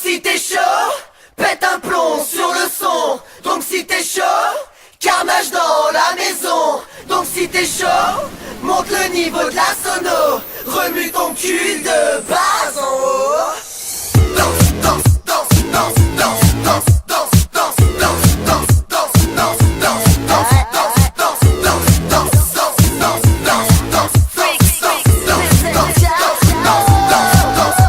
si t'es chaud, pète un plomb sur le son. Donc si t'es chaud, carnage dans la maison. Donc si t'es chaud, monte le niveau de la sono. Remue ton cul de bas en haut. Danse, danse, danse, danse, danse, danse, danse, danse, danse, danse, danse, danse, danse, danse, danse, danse, danse, danse, danse,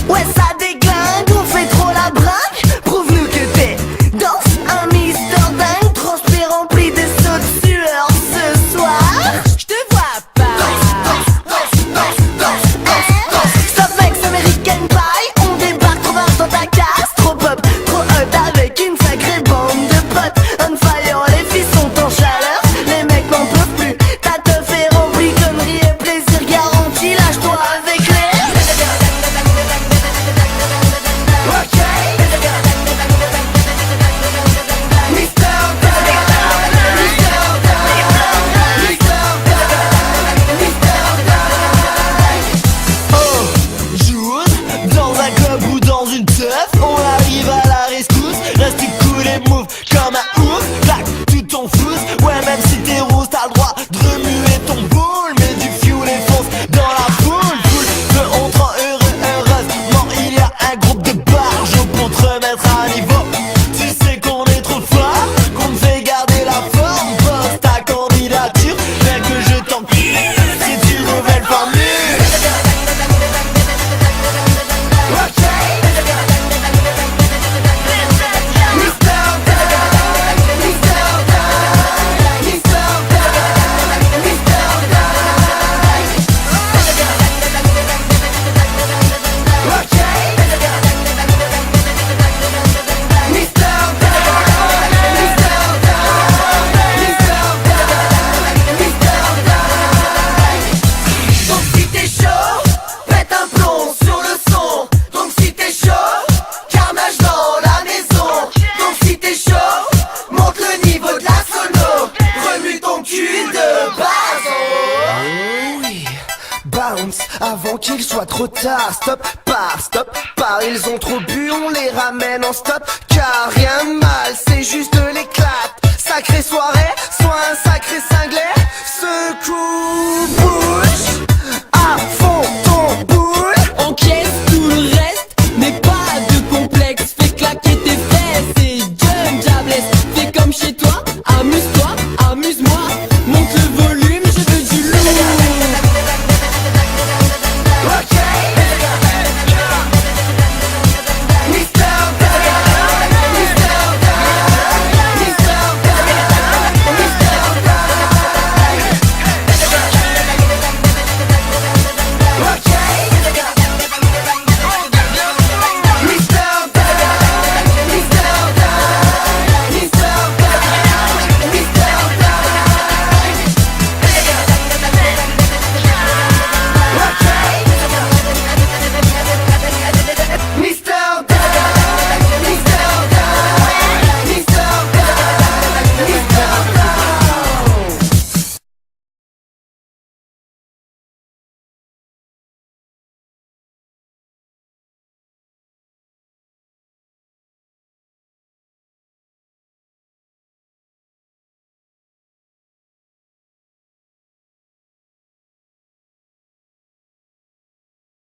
ouais, ça déglingue, on fait trop la bringue. Prouve-nous que t'es dans un Mister dingue. Transpire rempli de sauts de sueur ce soir. J'te vois pas. Stop mec, American Pie. On débarque trop fort dans ta casse. Trop pop, trop hot avec une sacrée bande de potes. On fire, les filles sont en chaleur. Les mecs n'en peuvent plus. Ta teuf est remplie, conneries et plaisir garanti. Lâche-toi avec les dans un club ou dans une teuf, on arrive à la rescousse. Reste cool et move comme un ouf. Claque tout ton flouze. Ouais, même si t'es rose, t'as le droit de remuer ton boule. Mets du fuel et fonce dans la foule. Peu on te rend heureux, heureusement il y a un groupe de barjots pour te remettre à niveau. Tu sais qu'on est trop fort, qu'on te fait garder la forme. Pose ta candidature, bien que je t'en prie si tu nouvelles formules. Donc si t'es chaud, pète un plomb sur le son. Donc si t'es chaud, carnage dans la maison. Donc si t'es chaud, monte le niveau de la sono. Remue ton cul de bas en haut. Oui, bounce avant qu'il soit trop tard. Stop, par, ils ont trop bu, on les ramène en stop. Car rien de mal, c'est juste l'éclate. Sacrée soirée, soit un sacré cinglé. Secours.